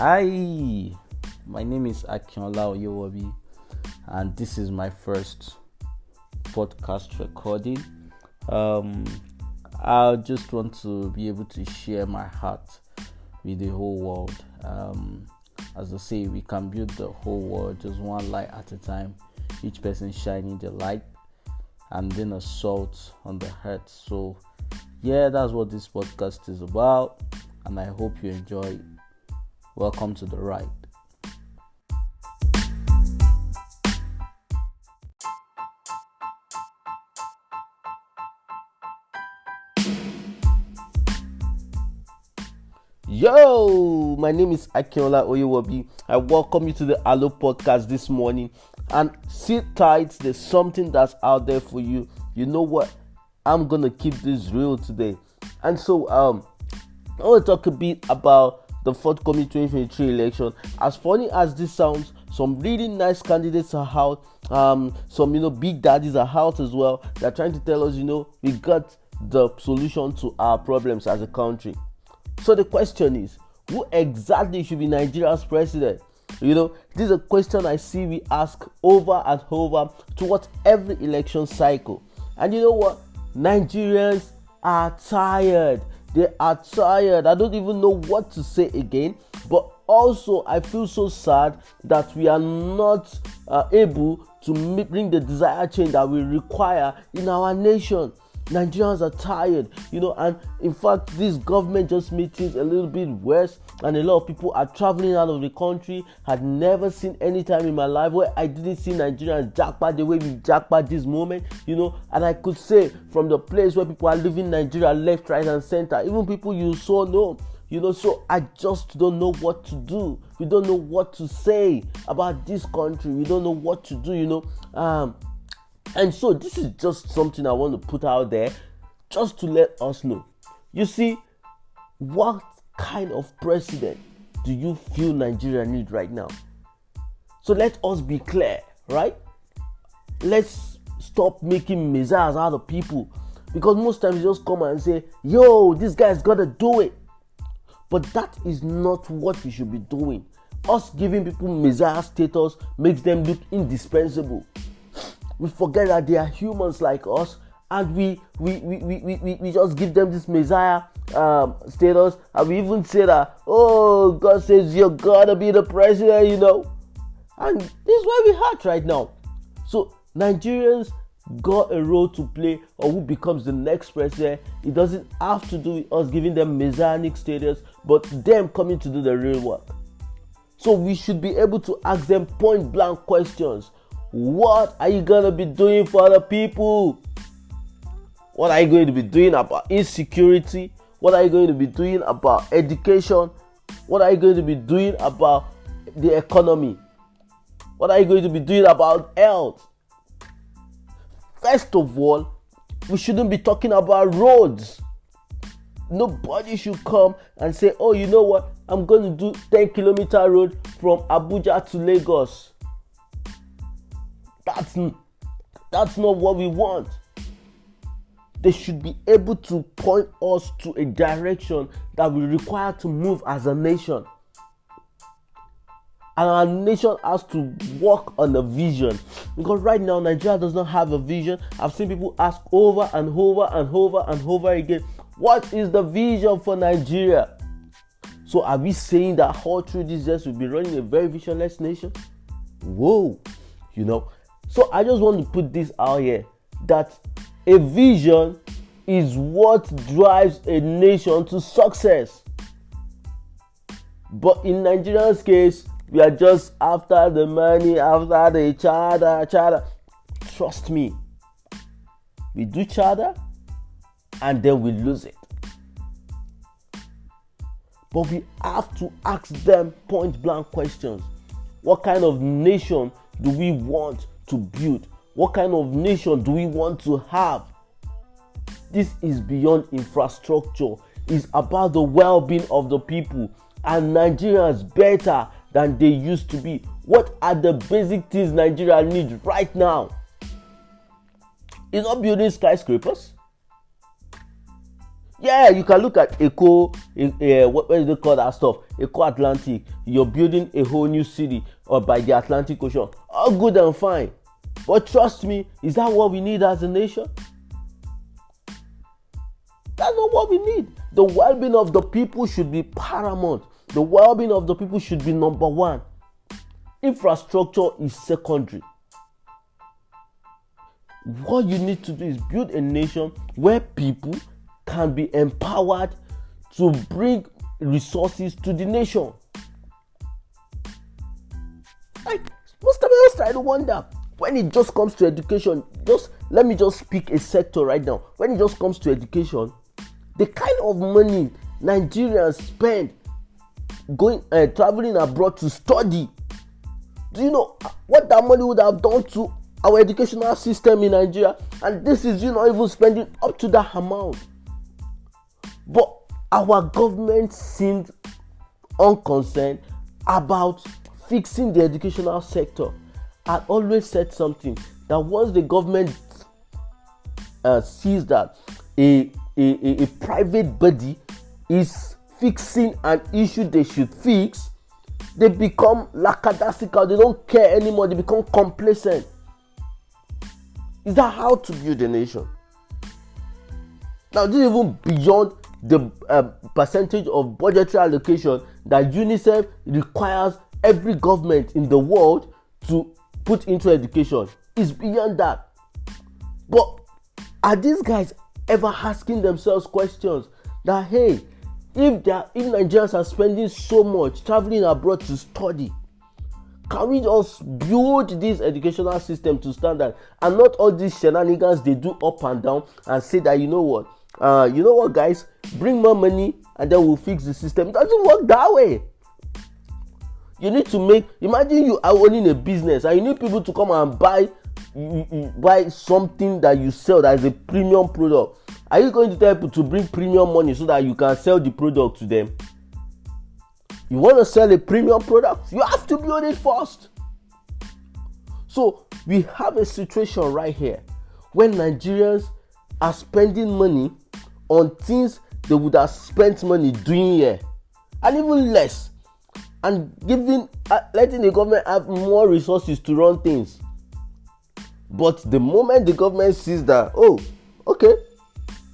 Hi, my name is Akinola Oyewobi, and this is my first podcast recording. Um, I just want to be able to share my heart with the whole world. As I say, we can build the whole world just one light at a time, each person shining the light and then a salt on the heart. So, yeah, that's what this podcast is about, and I hope you enjoy it. Welcome to the ride. Yo, my name is Akinola Oyewobi. I welcome you to the Allo podcast this morning. And sit tight, there's something that's out there for you. You know what? I'm gonna keep this real today. And so I want to talk a bit about the forthcoming 2023 election. As funny as this sounds, some really nice candidates are out. Some big daddies are out as well. They're trying to tell us, we got the solution to our problems as a country. So the question is, who exactly should be Nigeria's president? This is a question I see we ask over and over towards every election cycle. And you know what? Nigerians are tired. They are tired. I don't even know what to say again. But also, I feel so sad that we are not able to bring the desired change that we require in our nation. Nigerians are tired, and in fact, this government just made things a little bit worse, and a lot of people are traveling out of the country. Had never seen any time in my life where I didn't see Nigerians jackpot the way we jackpot this moment, and I could say from the place where people are leaving Nigeria left, right, and center, even people you so know, so I just don't know what to do. We don't know what to say about this country. We don't know what to do, And so this is just something I want to put out there just to let us know. You see, what kind of president do you feel Nigeria needs right now? So let us be clear, right? Let's stop making messiahs out of people, because most times you just come and say, yo, this guy's got to do it. But that is not what we should be doing. Us giving people messiah status makes them look indispensable. We forget that they are humans like us, and we just give them this messiah status, and we even say that, oh, God says you're gonna be the president, and this is where we're at right now. So Nigerians got a role to play, or who becomes the next president. It doesn't have to do with us giving them messianic status, but them coming to do the real work. So we should be able to ask them point blank questions. What are you going to be doing for the people? What are you going to be doing about insecurity? What are you going to be doing about education? What are you going to be doing about the economy? What are you going to be doing about health? First of all, we shouldn't be talking about roads. Nobody should come and say, oh, you know what? I'm going to do 10-kilometer road from Abuja to Lagos. That's not what we want. They should be able to point us to a direction that we require to move as a nation. And our nation has to work on a vision. Because right now, Nigeria does not have a vision. I've seen people ask over and over and over and over again, what is the vision for Nigeria? So are we saying that all through these years we'll be running a very visionless nation? Whoa, So I just want to put this out here, that a vision is what drives a nation to success. But in Nigeria's case, we are just after the money, after the chada. Trust me, we do chada and then we lose it. But we have to ask them point blank questions. What kind of nation do we want to build? What kind of nation do we want to have? This is beyond infrastructure. It's about the well-being of the people, and Nigerians better than they used to be. What are the basic things Nigeria needs right now? It's not building skyscrapers. Yeah, you can look at Eco, what do they call that stuff? Eco Atlantic. You're building a whole new city or by the Atlantic Ocean. All good and fine. But trust me, is that what we need as a nation? That's not what we need. The well-being of the people should be paramount. The well-being of the people should be number one. Infrastructure is secondary. What you need to do is build a nation where people can be empowered to bring resources to the nation. Like, most of us try to wonder, when it just comes to education, let me just pick a sector right now. When it just comes to education, the kind of money Nigerians spend going traveling abroad to study, do you know what that money would have done to our educational system in Nigeria? And this is not even spending up to that amount. But our government seemed unconcerned about fixing the educational sector. I always said something, that once the government sees that a private body is fixing an issue they should fix, they become lackadaisical. They don't care anymore. They become complacent. Is that how to build a nation? Now, this is even beyond the percentage of budgetary allocation that UNICEF requires every government in the world to put into education. It's beyond that. But are these guys ever asking themselves questions that, hey, if Nigerians are spending so much traveling abroad to study, can we just build this educational system to standard and not all these shenanigans they do up and down and say that, you know what guys, bring more money and then we'll fix the system? It doesn't work that way. You need to imagine you are owning a business and you need people to come and buy something that you sell that is a premium product. Are you going to tell people to bring premium money so that you can sell the product to them? You want to sell a premium product? You have to build it first. So we have a situation right here when Nigerians are spending money on things they would have spent money doing here, and even less, and letting the government have more resources to run things. But the moment the government sees that, oh, okay,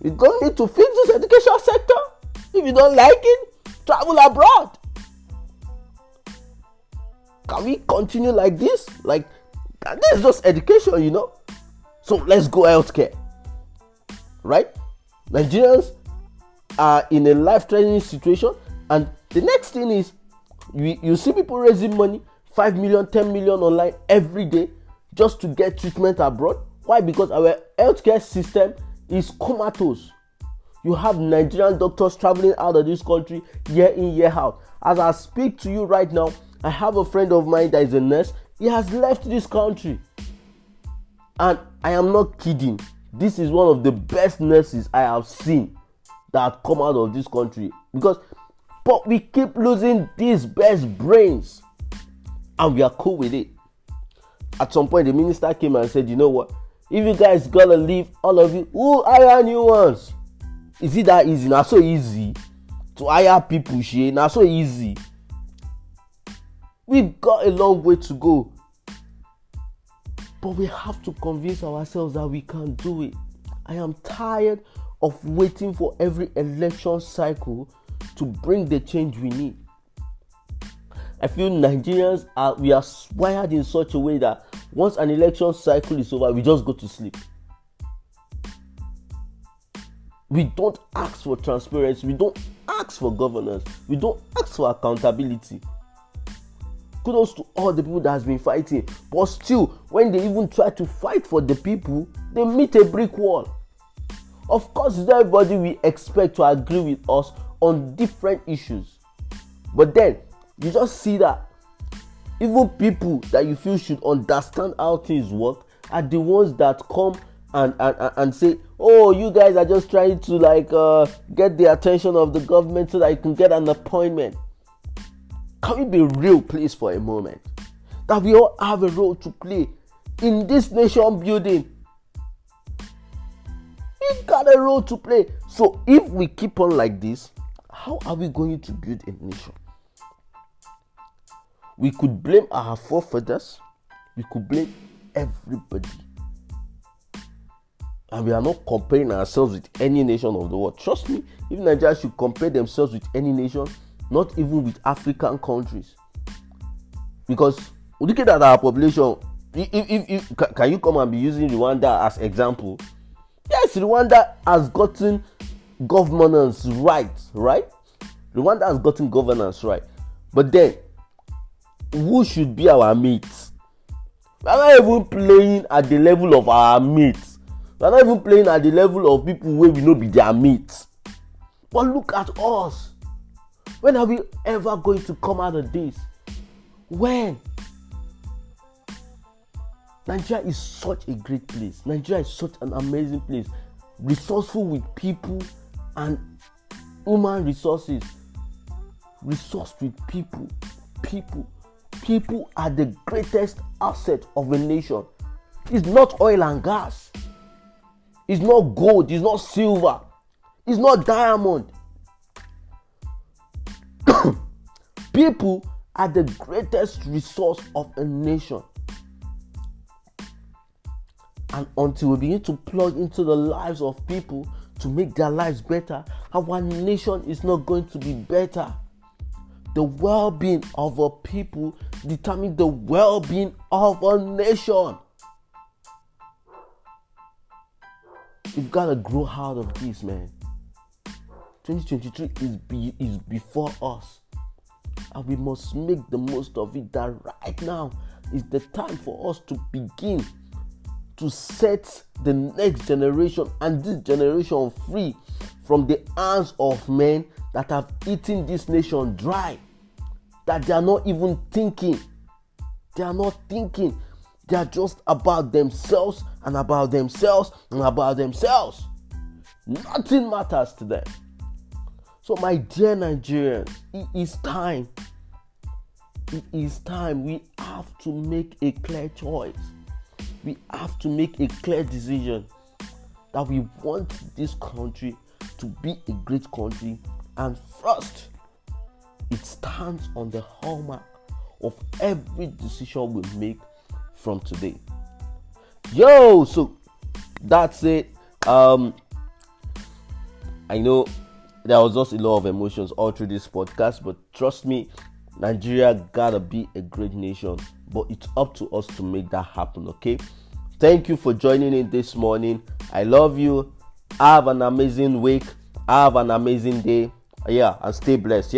you don't need to fix this education sector. If you don't like it, travel abroad. Can we continue like this? Like, this is just education, So let's go healthcare. Right? Nigerians are in a life-threatening situation, and the next thing is you see people raising money, 5 million, 10 million online every day just to get treatment abroad. Why? Because our healthcare system is comatose. You have Nigerian doctors traveling out of this country year in, year out. As I speak to you right now, I have a friend of mine that is a nurse. He has left this country. And I am not kidding. This is one of the best nurses I have seen that come out of this country. But we keep losing these best brains. And we are cool with it. At some point, the minister came and said, you know what? If you guys gotta leave, all of you, who hire new ones? Is it that easy? Not so easy to hire people, not so easy. We've got a long way to go. But we have to convince ourselves that we can do it. I am tired of waiting for every election cycle to bring the change we need. I feel Nigerians we are wired in such a way that once an election cycle is over, we just go to sleep. We don't ask for transparency. We don't ask for governance. We don't ask for accountability. Kudos to all the people that has been fighting. But still, when they even try to fight for the people, they meet a brick wall. Of course, it's everybody we expect to agree with us on different issues. But then, you just see that even people that you feel should understand how things work are the ones that come and say, oh, you guys are just trying to get the attention of the government so that you can get an appointment. Can we be real, please, for a moment? That we all have a role to play in this nation building. We've got a role to play. So if we keep on like this, how are we going to build a nation? We could blame our forefathers. We could blame everybody. And we are not comparing ourselves with any nation of the world. Trust me, if Nigeria should compare themselves with any nation, not even with African countries. Because looking at our population, can you come and be using Rwanda as example? Yes, Rwanda has gotten governance right? Rwanda has gotten governance right. But then, who should be our mates? We are not even playing at the level of our mates. We are not even playing at the level of people where we know be their mates. But look at us. When are we ever going to come out of this? When? Nigeria is such a great place. Nigeria is such an amazing place. Resourceful with people and human resources. Resourced with people. People are the greatest asset of a nation. It's not oil and gas. It's not gold. It's not silver. It's not diamond. People are the greatest resource of a nation. And until we begin to plug into the lives of people to make their lives better, our nation is not going to be better. The well-being of a people determines the well-being of a nation. We've got to grow out of this, man. 2023 is before us. And we must make the most of it. That right now is the time for us to begin to set the next generation and this generation free from the hands of men that have eaten this nation dry. That they are not even thinking. They are not thinking. They are just about themselves and about themselves and about themselves. Nothing matters to them. So my dear Nigerians, it is time. It is time. We have to make a clear choice. We have to make a clear decision that we want this country to be a great country. And first, it stands on the hallmark of every decision we make from today. So that's it. I know there was just a lot of emotions all through this podcast, but trust me, Nigeria gotta be a great nation, but it's up to us to make that happen. Okay, thank you for joining in this morning. I love you. Have an amazing week. Have an amazing day. And stay blessed.